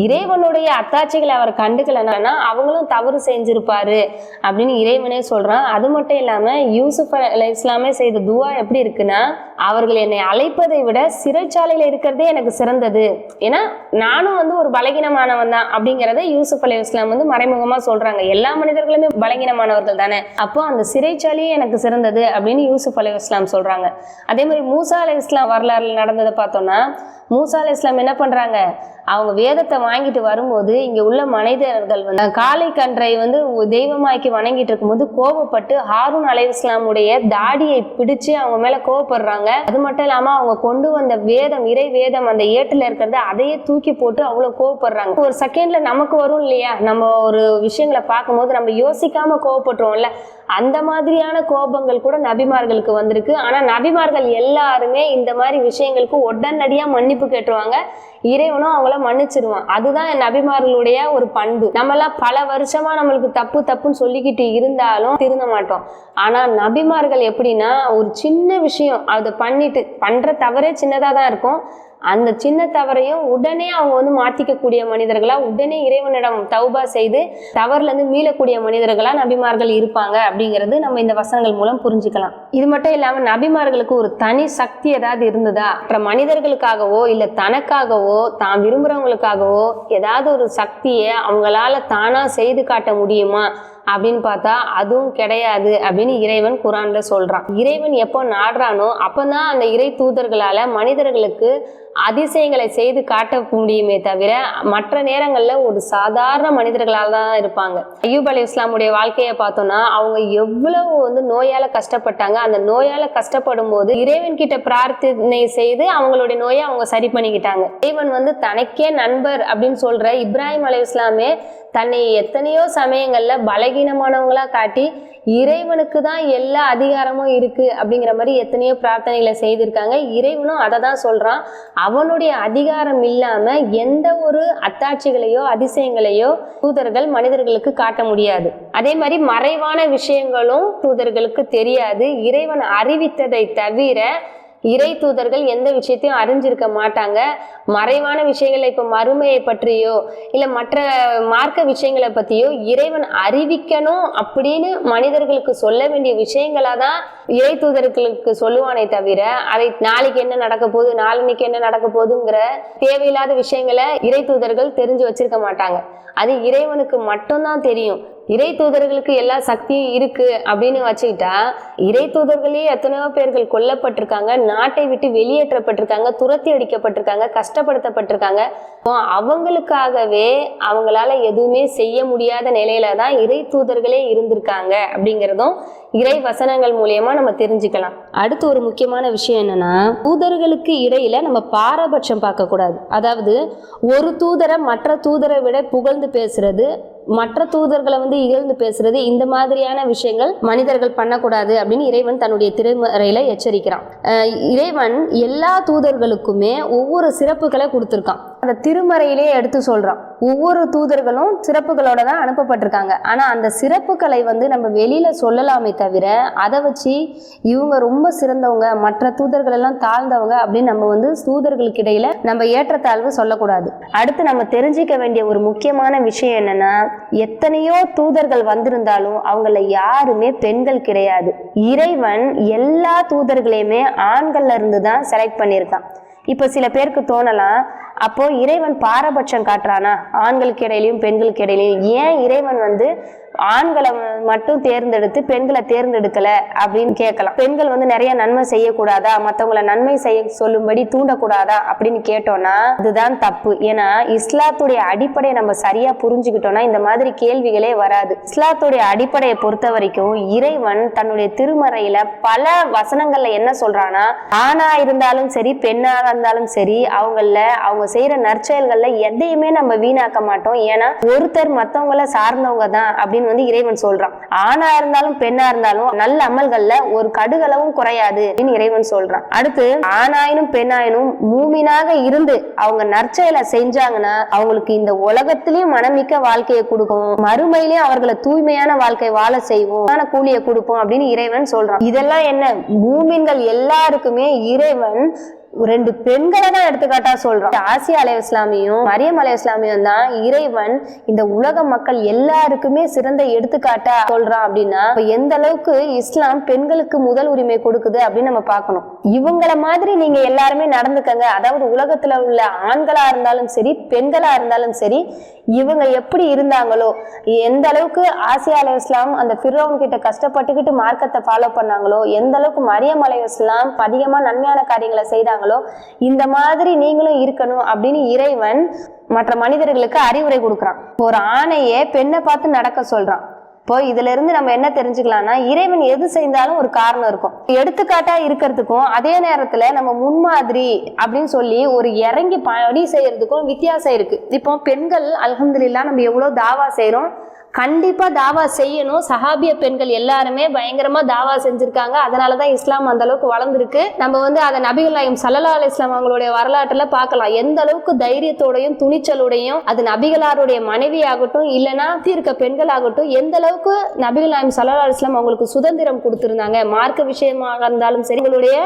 இறைவனுடைய அத்தாட்சிகளை அவர் கண்டுக்கலனா அவங்களும் தவறு செஞ்சிருப்பாரு அப்படின்னு இறைவனே சொல்றான். அது மட்டும் இல்லாம யூசுப் அலைஹிஸ்ஸலாமே செய்த துவா எப்படி இருக்குன்னா, அவர்கள் என்னை அழைப்பதை விட சிறைச்சாலையில இருக்கிறதே எனக்கு சிறந்தது. ஏன்னா நானும் ஒரு பலகீனமானவன் தான் அப்படிங்கிறத யூசுப் அலைஹிஸ்ஸலாம் மறைமுகமா சொல்றாங்க. எல்லா மனிதர்களுமே பலகீனமானவர்கள் தானே, அப்போ அந்த சிறைச்சாலையே எனக்கு சிறந்தது அப்படின்னு யூசுப் அலைஹிஸ்ஸலாம் சொல்றாங்க. அதே மாதிரி மூசா அலைஹிஸ்ஸலாம் வரலாறுல நடந்ததை பார்த்தோம்னா, மூசா அலைஹிஸ்ஸலாம் என்ன பண்றாங்க, அவங்க வேதத்தை வாங்கிட்டு வரும்போது இங்க உள்ள மனிதர்கள் காளை கன்றை தெய்வமாக்கி வணங்கிட்டு இருக்கும்போது கோபப்பட்டு ஹாரூன் அலைஹிஸ்ஸலாமுடைய தாடியை பிடிச்சு அவங்க மேல கோபப்படுறாங்க. அது மட்டும் இல்லாம அவங்க கொண்டு வந்த வேதம், இறை வேதம், அந்த ஏட்டுல இருக்கிறத அதையே தூக்கி போட்டு அவ்வளவு கோபப்படுறாங்க. ஒரு செகண்ட்ல நமக்கு வரும் இல்லையா, நம்ம ஒரு விஷயங்களை பார்க்கும்போது நம்ம யோசிக்காம கோபப்படுறோம்ல, அந்த மாதிரியான கோபங்கள் கூட நபிமார்களுக்கு வந்திருக்கு. ஆனா நபிமார்கள் எல்லாருமே இந்த மாதிரி விஷயங்களுக்கு உடனடியா மன்னிப்பு கேட்டுருவாங்க. இறைவனும் அவங்கள மன்னிச்சிருவான். அதுதான் நபிமார்களுடைய ஒரு பண்பு. நம்ம எல்லாம் பல வருஷமா நம்மளுக்கு தப்பு தப்புன்னு சொல்லிக்கிட்டு இருந்தாலும் திருந்த மாட்டோம். ஆனா நபிமார்கள் எப்படின்னா, ஒரு சின்ன விஷயம் அதை பண்ற தவறே சின்னதா தான் இருக்கும். அந்த சின்ன தவறையும் உடனே அவங்க மாத்திக்கக்கூடிய மனிதர்களா, உடனே இறைவனிடம் தௌபா செய்து தவறுல இருந்து மீளக்கூடிய மனிதர்களா நபிமார்கள் இருப்பாங்க அப்படிங்கிறது நம்ம இந்த வசனங்கள் மூலம் புரிஞ்சுக்கலாம். இது மட்டும் இல்லாம நபிமார்களுக்கு ஒரு தனி சக்தி ஏதாவது இருந்ததா, மற்ற மனிதர்களுக்காகவோ இல்ல தனக்காகவோ தான் விரும்புறவங்களுக்காகவோ ஏதாவது ஒரு சக்தியை அவங்களால தானா செய்து காட்ட முடியுமா அப்படின்னு பார்த்தா அதுவும் கிடையாது அப்படின்னு இறைவன் குரான்ல சொல்றான். இறைவன் எப்போ நாடுறானோ அப்பதான் அந்த இறை தூதர்களால மனிதர்களுக்கு அதிசயங்களை செய்து காட்ட முடியுமே தவிர மற்ற நேரங்கள்ல ஒரு சாதாரண மனிதர்களால் தான் இருப்பாங்க. அய்யூப் அலைஹிஸ்ஸலாமுடைய வாழ்க்கையை பார்த்தோம்னா அவங்க எவ்வளவு நோயால கஷ்டப்பட்டாங்க. அந்த நோயால கஷ்டப்படும் போது இறைவன் கிட்ட பிரார்த்தனை செய்து அவங்களுடைய நோயை அவங்க சரி பண்ணிக்கிட்டாங்க. இறைவன் தனக்கே நண்பர் அப்படின்னு சொல்ற இப்ராஹிம் அலைஹிஸ்ஸலாமே தன்னை எத்தனையோ சமயங்கள்ல பலகீனமானவங்களா காட்டி இறைவனுக்கு தான் எல்லா அதிகாரமும் இருக்கு அப்படிங்கிற மாதிரி எத்தனையோ பிரார்த்தனைகளை செய்திருக்காங்க. இறைவனும் அதை தான் சொல்றான், அவனுடைய அதிகாரம் இல்லாம எந்த ஒரு அத்தாட்சிகளையோ அதிசயங்களையோ தூதர்கள் மனிதர்களுக்கு காட்ட முடியாது. அதே மாதிரி மறைவான விஷயங்களும் தூதர்களுக்கு தெரியாது. இறைவன் அறிவித்ததை தவிர இறை தூதர்கள் எந்த விஷயத்தையும் அறிஞ்சிருக்க மாட்டாங்க. மறைவான விஷயங்களை இப்ப மறுமையை பற்றியோ இல்ல மற்ற மார்க்க விஷயங்களை பத்தியோ இறைவன் அறிவிக்கணும் அப்படின்னு மனிதர்களுக்கு சொல்ல வேண்டிய விஷயங்களாதான் இறை தூதர்களுக்கு சொல்லுவானே தவிர அதை நாளைக்கு என்ன நடக்க போகுது, நாளன்னைக்கு என்ன நடக்க போகுதுங்கிற தேவையில்லாத விஷயங்களை இறை தூதர்கள் தெரிஞ்சு வச்சிருக்க மாட்டாங்க. அது இறைவனுக்கு மட்டும்தான் தெரியும். இறை தூதர்களுக்கு எல்லா சக்தியும் இருக்கு அப்படின்னு வச்சுக்கிட்டா இறை தூதர்களே எத்தனையோ பேர்கள் கொல்லப்பட்டிருக்காங்க, நாட்டை விட்டு வெளியேற்றப்பட்டிருக்காங்க, துரத்தி அடிக்கப்பட்டிருக்காங்க, கஷ்டப்படுத்தப்பட்டிருக்காங்க. அவங்களுக்காகவே அவங்களால எதுவுமே செய்ய முடியாத நிலையில தான் இறை தூதர்களே இருந்திருக்காங்க அப்படிங்கிறதும் இறை வசனங்கள் மூலியமா நம்ம தெரிஞ்சுக்கலாம். அடுத்து ஒரு முக்கியமான விஷயம் என்னன்னா, தூதர்களுக்கு இடையில நம்ம பாரபட்சம் பார்க்க கூடாது. அதாவது ஒரு தூதரை மற்ற தூதரை விட புகழ்ந்து பேசுறது, மற்ற தூதர்களை இகழ்ந்து பேசுறது, இந்த மாதிரியான விஷயங்கள் மனிதர்கள் பண்ணக்கூடாது அப்படின்னு இறைவன் தன்னுடைய திருமறையில எச்சரிக்கிறான். இறைவன் எல்லா தூதர்களுக்குமே ஒவ்வொரு சிறப்புகளை கொடுத்திருக்கான். அந்த திருமறையிலே எடுத்து சொல்றான். ஒவ்வொரு தூதர்களும் சிறப்புகளோட தான் அனுப்பப்பட்டிருக்காங்க. ஆனா அந்த சிறப்புகளை நம்ம வெளியில சொல்லலாமே தவிர அதை வச்சு இவங்க ரொம்ப சிறந்தவங்க, மற்ற தூதர்கள் எல்லாம் தாழ்ந்தவங்க அப்படின்னு நம்ம தூதர்களுக்கு இடையில நம்ம ஏற்றத்தாழ்வு சொல்லக்கூடாது. அடுத்து நம்ம தெரிஞ்சிக்க வேண்டிய ஒரு முக்கியமான விஷயம் என்னன்னா, எத்தனையோ தூதர்கள் வந்திருந்தாலும் அவங்கள யாருமே பெண்கள் கிடையாது. இறைவன் எல்லா தூதர்களையுமே ஆண்கள்ல இருந்து தான் செலக்ட் பண்ணியிருக்கான். இப்ப சில பேருக்கு தோணலாம், அப்போ இறைவன் பாரபட்சம் காட்டுறானா ஆண்களுக்கு இடையிலையும் பெண்களுக்கு இடையிலையும்? ஏன் இறைவன் ஆண்களை மட்டும் தேர்ந்தெடுத்து பெண்களை தேர்ந்தெடுக்கல அப்படின்னு கேட்கலாம். பெண்கள் நிறைய நன்மை செய்யக்கூடாதா, மற்றவங்களை நன்மை செய்ய சொல்லும்படி தூண்டக்கூடாதா அப்படின்னு கேட்டோம்னா அதுதான் தப்பு. ஏன்னா இஸ்லாத்துடைய அடிப்படையை நம்ம சரியா புரிஞ்சுக்கிட்டோம்னா இந்த மாதிரி கேள்விகளே வராது. இஸ்லாத்துடைய அடிப்படையை பொறுத்த வரைக்கும் இறைவன் தன்னுடைய திருமறையில பல வசனங்கள்ல என்ன சொல்றானா, ஆணா இருந்தாலும் சரி பெண்ணா இருந்தாலும் சரி அவங்க செய்யற நற்செயல்கள்ல எதையுமே நம்ம வீணாக்க மாட்டோம். ஏன்னா ஒருத்தர் மத்தவங்களை சார்ந்தவங்க தான் அப்படின்னு இறைவன் சொல்றான். ஆணா இருந்தாலும் பெண்ணா இருந்தாலும் நல்ல அமல்கள்ல ஒரு கடுகளவும் குறையாது அப்படின்னு இறைவன் சொல்றான். அடுத்து ஆணாயினும் பெண்ணாயினும் மூமினாக இருந்து அவங்க நற்செயலை செஞ்சாங்கன்னா அவங்களுக்கு இந்த உலகத்திலயும் மனமிக்க வாழ்க்கையை கொடுக்கும், மறுமையிலேயும் அவர்களை தூய்மையான வாழ்க்கை வாழ செய்வோம், கூலியை கொடுப்போம் அப்படின்னு இறைவன் சொல்றான். இதெல்லாம் என்ன, மூமின்கள் எல்லாருக்குமே இறைவன் ரெண்டு பெண்களை தான் எடுத்துக்காட்டா சொல்றான். ஆசியா அலைஹிஸ்ஸலாமியும் மரியம் அலைஹிஸ்ஸலாமியும் தான் இறைவன் இந்த உலக மக்கள் எல்லாருக்குமே சிறந்த எடுத்துக்காட்டா சொல்றான். அப்படின்னா எந்த அளவுக்கு இஸ்லாம் பெண்களுக்கு முதல் உரிமை கொடுக்குது அப்படின்னு நம்ம பார்க்கணும். இவங்கள மாதிரி நீங்க எல்லாருமே நடந்துக்கங்க. அதாவது உலகத்துல உள்ள ஆண்களா இருந்தாலும் சரி பெண்களா இருந்தாலும் சரி இவங்க எப்படி இருந்தாங்களோ, எந்த அளவுக்கு ஆசியா அலைஹிஸ்ஸலாம் அந்த ஃபிரௌன் கிட்ட கஷ்டப்பட்டுக்கிட்டு மார்க்கத்தை ஃபாலோ பண்ணாங்களோ, எந்த அளவுக்கு மரியம் அலைஹிஸ்ஸலாம் அதிகமா நன்மையான காரியங்களை செய்தாங்க, இந்த மாதிரி நீங்களும் இருக்கணும் அப்படின்னு இறைவன் மற்ற மனிதர்களுக்கு அறிவுரை கொடுக்கிறான். ஒரு ஆணையே பெண்ணை பார்த்து நடக்க சொல்றான். இப்போ இதுல இருந்து நம்ம என்ன தெரிஞ்சுக்கலாம்னா, இறைவன் எது செய்தாலும் ஒரு காரணம் இருக்கும். எடுத்துக்காட்டா இருக்கிறதுக்கும் அதே நேரத்துல நம்ம முன்மாதிரி அப்படின்னு சொல்லி ஒரு இறங்கி பணி செய்யறதுக்கும் வித்தியாசம் இருக்கு. இப்போ பெண்கள் அல்ஹம்துலில்லாஹ் நம்ம எவ்வளவு தாவா செய்யறோம், கண்டிப்பா தாவா செய்யணும். சஹாபிய பெண்கள் எல்லாருமே பயங்கரமா தாவா செஞ்சிருக்காங்க. அதனாலதான் இஸ்லாம் அந்த அளவுக்கு வளர்ந்துருக்கு. நம்ம அதை நபிகள் நாயகம் ஸல்லல்லாஹு அலைஹி வஸல்லம் அவங்களுடைய வரலாற்றுல பார்க்கலாம். எந்த அளவுக்கு தைரியத்தோடையும் துணிச்சலோடையும் அது நபிகளாருடைய மனைவி ஆகட்டும் இல்லைன்னா இருக்க பெண்கள் ஆகட்டும் எந்த அளவுக்கு நபிகள் நாயகம் ஸல்லல்லாஹு அலைஹி வஸல்லம் அவங்களுக்கு சுதந்திரம் கொடுத்திருந்தாங்க. மார்க்க விஷயமாக இருந்தாலும் சரி, அவங்களுடைய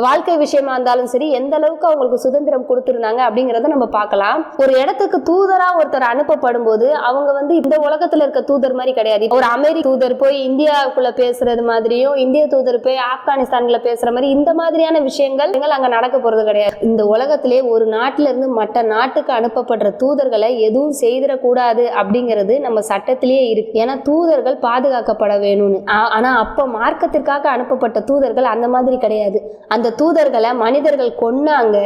வாழ்க்கை விஷயமா இருந்தாலும் சரி, எந்த அளவுக்கு அவங்களுக்கு சுதந்திரம் கொடுத்திருந்தாங்க அப்படிங்கறத நம்ம பார்க்கலாம். ஒரு இடத்துக்கு தூதரா ஒருத்தர் அனுப்பப்படும் போது அவங்க இந்த உலகத்துல இருக்க தூதர் மாதிரி கிடையாது. ஒரு அமெரிக்க தூதர் போய் இந்தியாவுக்குள்ள பேசுறது மாதிரியும் இந்திய தூதர் போய் ஆப்கானிஸ்தான்ல பேசுற மாதிரி இந்த மாதிரியான விஷயங்கள் அங்க நடக்க போறது கிடையாது. இந்த உலகத்திலே ஒரு நாட்டில இருந்து மற்ற நாட்டுக்கு அனுப்பப்படுற தூதர்களை எதுவும் செய்திடக்கூடாது அப்படிங்கிறது நம்ம சட்டத்திலேயே இருக்கு. ஏன்னா தூதர்கள் பாதுகாக்கப்பட வேணும்னு. ஆனா அப்ப மார்க்கத்திற்காக அனுப்பப்பட்ட தூதர்கள் அந்த மாதிரி கிடையாது. அந்த தூதர்களை மனிதர்கள் கொன்னாங்க,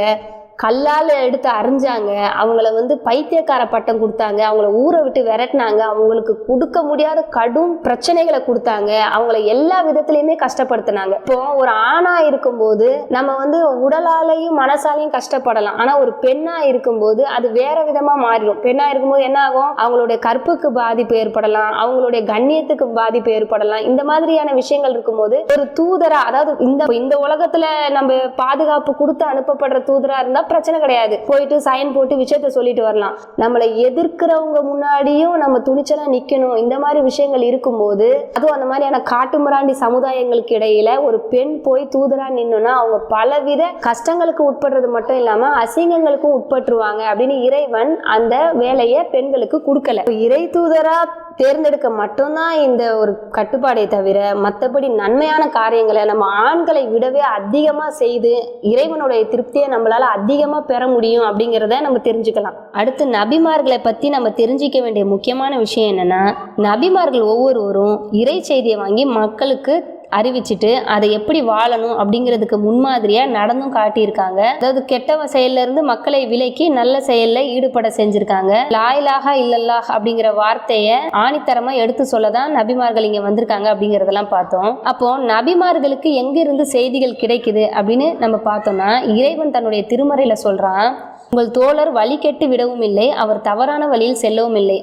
கல்லால் எடுத்து அறிஞ்சாங்க, அவங்கள பைத்தியக்கார பட்டம் கொடுத்தாங்க, அவங்கள ஊரை விட்டு விரட்டினாங்க, அவங்களுக்கு கொடுக்க முடியாத கடும் பிரச்சனைகளை கொடுத்தாங்க, அவங்கள எல்லா விதத்திலையுமே கஷ்டப்படுத்தினாங்க. இப்போ ஒரு ஆணா இருக்கும்போது நம்ம உடலாலையும் மனசாலையும் கஷ்டப்படலாம். ஆனா ஒரு பெண்ணா இருக்கும்போது அது வேற விதமா மாறிடும். பெண்ணா இருக்கும்போது என்ன ஆகும், அவங்களுடைய கற்புக்கு பாதிப்பு ஏற்படலாம், அவங்களுடைய கண்ணியத்துக்கு பாதிப்பு ஏற்படலாம். இந்த மாதிரியான விஷயங்கள் இருக்கும்போது ஒரு தூதரா, அதாவது இந்த உலகத்துல நம்ம பாதுகாப்பு கொடுத்து அனுப்பப்படுற தூதரா இருந்தா பிரச்சனை கிடையாது, போயிட்டு சைன் போட்டு விஷயத்த சொல்லிட்டு வரலாம். நம்மளை எதிர்க்கிறவங்க முன்னாடியும் நம்ம துணிச்சலா நிக்கணும். இந்த மாதிரி விஷயங்கள் இருக்கும்போது, அதுவும் அந்த மாதிரியான காட்டுமிராண்டி சமுதாயங்களுக்கு இடையில ஒரு பெண் போய் தூதரா நின்னுனா அவங்க பலவித கஷ்டங்களுக்கு உட்படுறது மட்டும் இல்லாம அசிங்கங்களுக்கும் உட்பட்டுருவாங்க அப்படின்னு இறைவன் அந்த வேலையை பெண்களுக்கு கொடுக்கல. இறை தூதரா தேர்ந்தெடுக்க மட்டும்தான் இந்த ஒரு கட்டுப்பாடை தவிர மற்றபடி நன்மையான காரியங்களை நம்ம ஆண்களை விடவே அதிகமா செய்து இறைவனுடைய திருப்தியை நம்மளால அதிகமா பெற முடியும் அப்படிங்கிறத நம்ம தெரிஞ்சுக்கலாம். அடுத்து நபிமார்களை பத்தி நம்ம தெரிஞ்சிக்க வேண்டிய முக்கியமான விஷயம் என்னன்னா, நபிமார்கள் ஒவ்வொருவரும் இறை செய்தியை வாங்கி மக்களுக்கு அறிவிச்சுட்டு அதை எப்படி வாழணும் அப்படிங்கிறதுக்கு முன்மாதிரியா நடந்தும் காட்டியிருக்காங்க. அதாவது கெட்ட செயல்ல இருந்து மக்களை விலக்கி நல்ல செயல்ல ஈடுபட செஞ்சிருக்காங்க. லா இலாஹா இல்லல்லாஹ் அப்படிங்கிற வார்த்தையை ஆணித்தரமா எடுத்து சொல்லதான் நபிமார்கள் இங்க வந்திருக்காங்க அப்படிங்கறதெல்லாம் பார்த்தோம். அப்போ நபிமார்களுக்கு எங்கிருந்து செய்திகள் கிடைக்குது அப்படின்னு நம்ம பார்த்தோம்னா, இறைவன் தன்னுடைய திருமறையில சொல்றான், உங்கள் தோழர் வழி கெட்டு விடவும் இல்லை, அவர் தவறான வழியில் செல்லவும் இல்லை.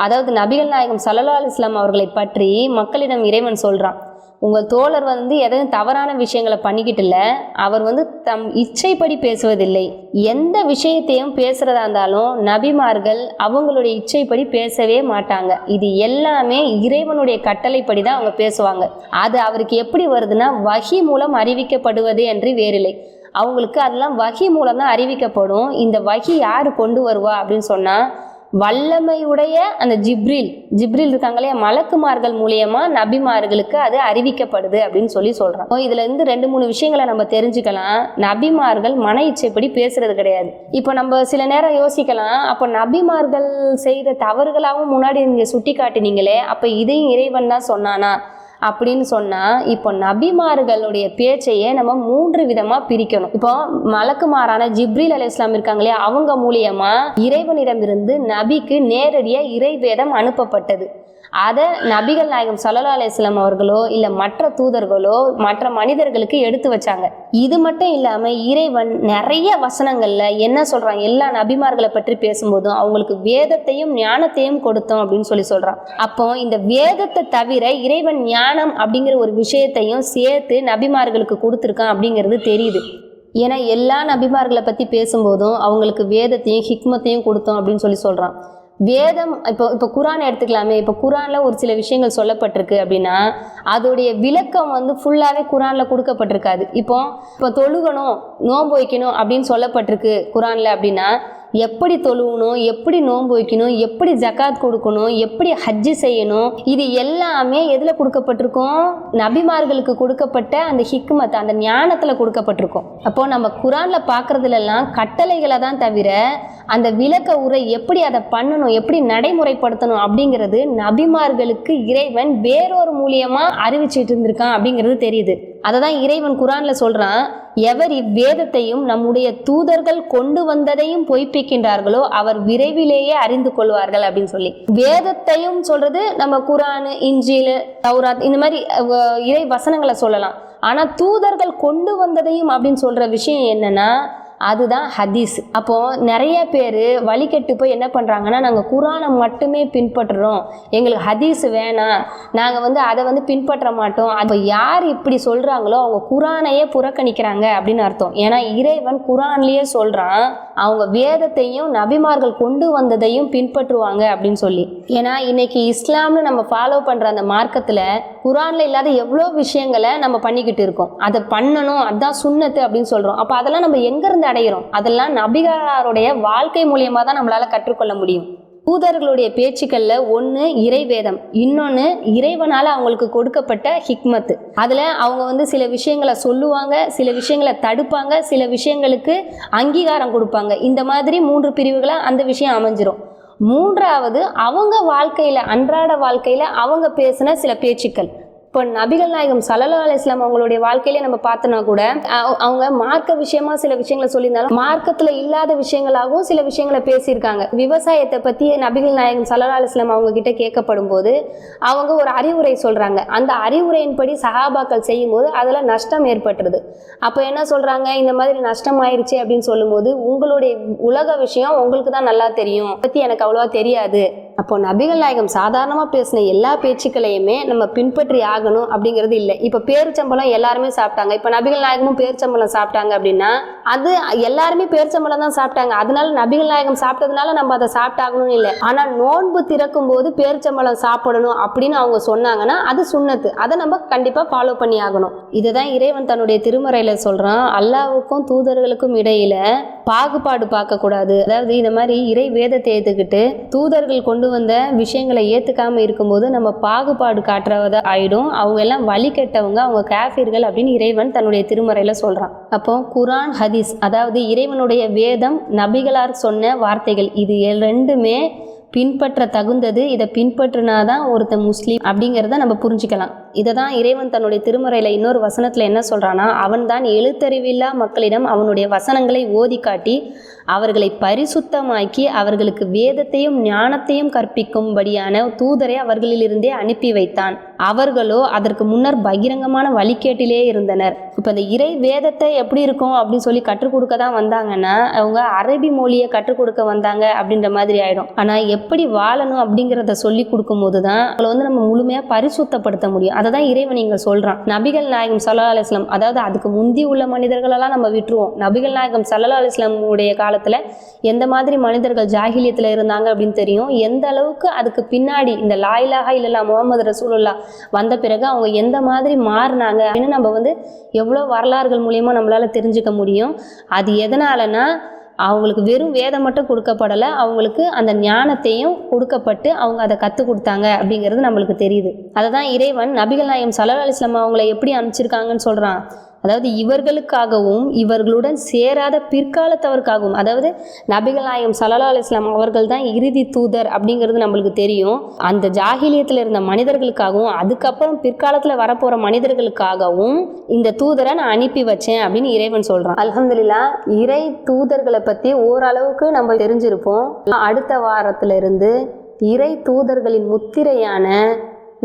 அதாவது நபிகள் நாயகம் ஸல்லல்லாஹு அலைஹி வஸல்லம் அவர்களை பற்றி மக்களிடம் இறைவன் சொல்றான், உங்கள் தோழர் எதையும் தவறான விஷயங்களை பண்ணிக்கிட்டு இல்லை, அவர் தம் இச்சைப்படி பேசுவதில்லை. எந்த விஷயத்தையும் பேசுறதா இருந்தாலும் நபிமார்கள் அவங்களுடைய இச்சைப்படி பேசவே மாட்டாங்க. இது எல்லாமே இறைவனுடைய கட்டளைப்படி தான் அவங்க பேசுவாங்க. அது அவருக்கு எப்படி வருதுன்னா, வஹி மூலம் அறிவிக்கப்படுவது என்று வேறில்லை. அவங்களுக்கு அதெல்லாம் வஹி மூலம் தான் அறிவிக்கப்படும். இந்த வஹி யாரு கொண்டு வருவா அப்படின்னு சொன்னா, வல்லமையுடைய அந்த ஜிப்ரில் இருக்காங்களே, மலக்குமார்கள் மூலியமா நபிமார்களுக்கு அது அறிவிக்கப்படுது அப்படின்னு சொல்றாங்க. இதுல இருந்து 2-3 விஷயங்களை நம்ம தெரிஞ்சுக்கலாம். நபிமார்கள் மன இச்சைப்படி பேசுறது கிடையாது. இப்போ நம்ம சில நேரம் யோசிக்கலாம், அப்போ நபிமார்கள் செய்த தவறுகளாகவும் முன்னாடி நீங்க சுட்டி காட்டினீங்களே, அப்ப இதையும் இறைவன் தான் சொன்னானா அப்படின்னு சொன்னா, இப்போ நபிமார்களுடைய பேச்சையே நம்ம 3 விதமா பிரிக்கணும். இப்போ மலக்குமாரான ஜிப்ரீல் அலைஹிஸ்ஸலாம் இருக்காங்களே, அவங்க மூலியமா இறைவனிடமிருந்து நபிக்கு நேரடியா இறைவேதம் அனுப்பப்பட்டது. அதை நபிகள் நாயகம் ஸல்லல்லாஹு அலைஹி வஸல்லம் அவர்களோ இல்ல மற்ற தூதர்களோ மற்ற மனிதர்களுக்கு எடுத்து வச்சாங்க. இது மட்டும் இல்லாம இறைவன் நிறைய வசனங்கள்ல என்ன சொல்றான், எல்லா நபிமார்களை பற்றி பேசும்போதும் அவங்களுக்கு வேதத்தையும் ஞானத்தையும் கொடுத்தோம் அப்படின்னு சொல்றான். அப்போ இந்த வேதத்தை தவிர இறைவன் ஞானம் அப்படிங்கிற ஒரு விஷயத்தையும் சேர்த்து நபிமார்களுக்கு கொடுத்துருக்கான் அப்படிங்கிறது தெரியுது. ஏன்னா எல்லா நபிமார்களை பத்தி பேசும்போதும் அவங்களுக்கு வேதத்தையும் ஹிக்மத்தையும் கொடுத்தோம் அப்படின்னு சொல்றான். வேதம் இப்போ குரான் எடுத்துக்கலாமே. இப்போ குரான்ல ஒரு சில விஷயங்கள் சொல்லப்பட்டிருக்கு அப்படின்னா அதோடைய விளக்கம் ஃபுல்லாவே குரான்ல கொடுக்கப்பட்டிருக்காது. இப்போ தொழுகணும், நோன்பு வைக்கணும் அப்படின்னு சொல்லப்பட்டிருக்கு குரான்ல அப்படின்னா, எப்படி தொழுவணும், எப்படி நோன்பு வைக்கணும், எப்படி ஜகாத் கொடுக்கணும், எப்படி ஹஜ்ஜு செய்யணும், இது எல்லாமே எதில் கொடுக்கப்பட்டிருக்கும்? நபிமார்களுக்கு கொடுக்கப்பட்ட அந்த ஹிக்மத், அந்த ஞானத்தில் கொடுக்கப்பட்டிருக்கும். அப்போ நம்ம குரான்ல பார்க்கறதுலாம் கட்டளைகளை தான் தவிர அந்த விளக்க உரை எப்படி அதை பண்ணணும், எப்படி நடைமுறைப்படுத்தணும் அப்படிங்கிறது நபிமார்களுக்கு இறைவன் வேறொரு மூலியமா அறிவிச்சிட்டு இருந்திருக்கான் அப்படிங்கிறது தெரியுது. அதை தான் இறைவன் குரான்ல சொல்றான், எவர் இவ்வேதத்தையும் நம்முடைய தூதர்கள் கொண்டு வந்ததையும் பொய்ப்பிக்கின்றார்களோ அவர் விரைவிலேயே அறிந்து கொள்வார்கள் அப்படின்னு சொல்லி. வேதத்தையும் சொல்றது நம்ம குரான், இன்ஜீல், தௌராத் இந்த மாதிரி இறை வசனங்களை சொல்லலாம். ஆனா தூதர்கள் கொண்டு வந்ததையும் அப்படின்னு சொல்ற விஷயம் என்னன்னா, அதுதான் ஹதீஸ். அப்போ நிறைய பேர் வழிகெட்டு போய் என்ன பண்றாங்கன்னா, நாங்கள் குரானை மட்டுமே பின்பற்றுறோம், எங்களுக்கு ஹதீஸ் வேணாம், நாங்கள் அதை பின்பற்ற மாட்டோம். அப்போ யார் இப்படி சொல்றாங்களோ அவங்க குரானையே புறக்கணிக்கிறாங்க அப்படின்னு அர்த்தம். ஏன்னா இறைவன் குரான்லயே சொல்றான், அவங்க வேதத்தையும் நபிமார்கள் கொண்டு வந்ததையும் பின்பற்றுவாங்க அப்படின்னு சொல்லி. ஏன்னா இன்னைக்கு இஸ்லாம்னு நம்ம ஃபாலோ பண்ற அந்த மார்க்கத்துல குரான்ல இல்லாத எவ்வளோ விஷயங்களை நம்ம பண்ணிக்கிட்டு இருக்கோம். அதை பண்ணணும், அதுதான் சுன்னத்து அப்படின்னு சொல்றோம். அப்போ அதெல்லாம் நம்ம எங்க இருந்து அடைகிறோம்? அதெல்லாம் நபிகளாருடைய வாழ்க்கை மூலியமா தான் நம்மளால கற்றுக்கொள்ள முடியும். தூதர்களுடைய பேச்சுக்கள்ல ஒன்று இறைவேதம், இன்னொன்று இறைவனால அவங்களுக்கு கொடுக்கப்பட்ட ஹிக்மத்து. அதுல அவங்க சில விஷயங்களை சொல்லுவாங்க, சில விஷயங்களை தடுப்பாங்க, சில விஷயங்களுக்கு அங்கீகாரம் கொடுப்பாங்க. இந்த மாதிரி 3 பிரிவுகளா அந்த விஷயம் அமைஞ்சிரும். 3வது அவங்க வாழ்க்கையில, அன்றாட வாழ்க்கையில அவங்க பேசின சில பேச்சுக்கள். இப்போ நபிகள் நாயகம் ஸல்லல்லாஹு அலைஹி வஸல்லம் அவங்களுடைய வாழ்க்கையிலே நம்ம பார்த்தோன்னா கூட அவங்க மார்க்க விஷயமா சில விஷயங்களை சொல்லியிருந்தாலும் மார்க்கத்துல இல்லாத விஷயங்களாகவும் சில விஷயங்களை பேசியிருக்காங்க. விவசாயத்தை பத்தி நபிகள் நாயகம் ஸல்லல்லாஹு அலைஹி வஸல்லம் அவங்க கிட்ட கேட்கப்படும் போது அவங்க ஒரு அறிவுரை சொல்றாங்க. அந்த அறிவுரையின்படி சஹாபாக்கள் செய்யும் போது அதுல நஷ்டம் ஏற்பட்டுருது. அப்போ என்ன சொல்றாங்க, இந்த மாதிரி நஷ்டம் ஆயிடுச்சு அப்படின்னு சொல்லும் போது, உங்களுடைய உலக விஷயம் உங்களுக்கு தான் நல்லா தெரியும், பத்தி எனக்கு அவ்வளவா தெரியாது அப்போ நபிகள் நாயகம் சாதாரணமாக பேசின எல்லா பேச்சுக்களையுமே நம்ம பின்பற்றி ஆகணும் அப்படிங்கிறது இல்லை. இப்போ பேரிச்சம்பழம் எல்லாருமே சாப்பிட்டாங்க, இப்போ நபிகள் நாயகமும் பேரிச்சம்பழம் சாப்பிட்டாங்க அப்படின்னா அது எல்லாருமே பேரிச்சம்பழம் தான் சாப்பிட்டாங்க, அதனால நபிகள் நாயகம் சாப்பிட்டதுனால நம்ம அதை சாப்பிட்டாகணும்னு இல்லை. ஆனால் நோன்பு திறக்கும் போது பேரிச்சம்பழம் சாப்பிடணும் அப்படின்னு அவங்க சொன்னாங்கன்னா அது சுன்னத்து, அதை நம்ம கண்டிப்பாக ஃபாலோ பண்ணி ஆகணும். இதுதான் இறைவன் தன்னுடைய திருமறையில சொல்றான், அல்லாஹ்வுக்கும் தூதர்களுக்கும் இடையில பாகுபாடு பார்க்கக்கூடாது. அதாவது இந்த மாதிரி இறை வேதத்தை ஏற்றுக்கிட்டு தூதர்கள் கொண்டு வந்த விஷயங்களை ஏற்றுக்காம இருக்கும்போது நம்ம பாகுபாடு காட்டுறதா ஆயிடும், அவங்க எல்லாம் வழி கெட்டவங்க, அவங்க காஃபிர்கள் அப்படின்னு இறைவன் தன்னுடைய திருமறையில சொல்றான். அப்போ குரான் ஹதீஸ், அதாவது இறைவனுடைய வேதம் நபிகளார் சொன்ன வார்த்தைகள், இது ரெண்டுமே பின்பற்ற தகுந்தது. இதை பின்பற்றினாதான் ஒருத்தன் முஸ்லீம் அப்படிங்கிறத நம்ம புரிஞ்சுக்கலாம். இதை தான் இறைவன் தன்னுடைய திருமறையில் இன்னொரு வசனத்தில் என்ன சொல்கிறான்னா, அவன் தான் எழுத்தறிவில்லா மக்களிடம் அவனுடைய வசனங்களை ஓதி காட்டி அவர்களை பரிசுத்தமாக்கி அவர்களுக்கு வேதத்தையும் ஞானத்தையும் கற்பிக்கும்படியான தூதரை அவர்களிலிருந்தே அனுப்பி வைத்தான். அவர்களோ அதற்கு முன்னர் பகிரங்கமான வழிகேட்டிலே இருந்தனர். இப்போ இந்த இறை வேதத்தை எப்படி இருக்கும் அப்படின்னு சொல்லி கற்றுக் கொடுக்க தான் வந்தாங்கன்னா அவங்க அரபி மொழியை கற்றுக் கொடுக்க வந்தாங்க அப்படின்ற மாதிரி ஆயிடும். ஆனால் எப்படி வாழணும் அப்படிங்கிறத சொல்லி கொடுக்கும் போது தான் அவளை நம்ம முழுமையாக பரிசுத்தப்படுத்த முடியும். அதை தான் இறைவன் இங்கே சொல்கிறான். நபிகள் நாயகம் ஸல்லல்லாஹு அலைஹி வஸல்லம், அதாவது அதுக்கு முந்தி உள்ள மனிதர்களெல்லாம் நம்ம விட்டுருவோம். நபிகள் நாயகம் ஸல்லல்லாஹு அலைஹி வஸல்லம் உடைய காலத்தில் எந்த மாதிரி மனிதர்கள் ஜாஹிலியத்தில் இருந்தாங்க அப்படின்னு தெரியும். எந்த அளவுக்கு அதுக்கு பின்னாடி இந்த லா இலாஹா இல்லல்லாஹ் முஹம்மது ரசூலுல்லாஹ் வந்த பிறகு அவங்க எந்த மாதிரி மாறினாங்க அப்படின்னு நம்ம எவ்வளோ வரலாறுகள் மூலியமாக நம்மளால் தெரிஞ்சுக்க முடியும். அது எதனாலனா அவங்களுக்கு வெறும் வேதம் மட்டும் கொடுக்கப்படலை, அவங்களுக்கு அந்த ஞானத்தையும் கொடுக்கப்பட்டு அவங்க அதை கற்றுக் கொடுத்தாங்க அப்படிங்கிறது நம்மளுக்கு தெரியுது. அதை தான் இறைவன் நபிகள் நாயகம் ஸல்லல்லாஹு அலைஹி வஸல்லம் அவங்கள எப்படி அனுப்பிச்சிருக்காங்கன்னு சொல்கிறான். அதாவது இவர்களுக்காகவும் இவர்களுடன் சேராத பிற்காலத்தவருக்காகவும், அதாவது நபிகள் நாயகம் ஸல்லல்லாஹு அலைஹி வஸல்லம் அவர்கள் தான் இறுதி தூதர் அப்படிங்கிறது நம்மளுக்கு தெரியும். அந்த ஜாஹிலியத்தில் இருந்த மனிதர்களுக்காகவும் அதுக்கப்புறம் பிற்காலத்தில் வரப்போகிற மனிதர்களுக்காகவும் இந்த தூதரை நான் அனுப்பி வச்சேன் அப்படின்னு இறைவன் சொல்கிறான். அல்ஹம்துலில்லாஹ், இறை தூதர்களை பற்றி ஓரளவுக்கு நம்ம தெரிஞ்சிருப்போம். அடுத்த வாரத்திலிருந்து இறை தூதர்களின் முத்திரையான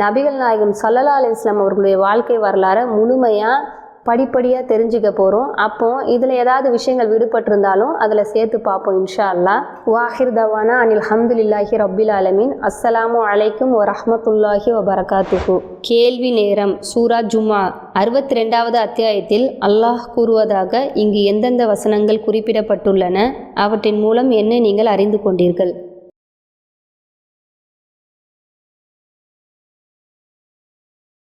நபிகள் நாயகம் ஸல்லல்லாஹு அலைஹி வஸல்லம் அவர்களுடைய வாழ்க்கை வரலாறை முழுமையாக படிப்படியாக தெரிஞ்சுக்க போகிறோம். அப்போ இதில் ஏதாவது விஷயங்கள் விடுபட்டிருந்தாலும் அதில் சேர்த்து பார்ப்போம் இன்ஷா அல்லாஹ். வாஹிர் தவானா அனில் ஹம்துலில்லாஹி ரப்பில் ஆலமீன். அஸ்ஸலாமு அலைக்கும் வரஹ்மத்துல்லாஹி வபரகாத்துஹு. கேள்வி நேரம். சூரா ஜுமா 62வது அத்தியாயத்தில் அல்லாஹ் கூறுவதாக, இங்கு எந்தெந்த வசனங்கள் குறிப்பிடப்பட்டுள்ளன, அவற்றின் மூலம் என்ன நீங்கள் அறிந்து கொண்டீர்கள்?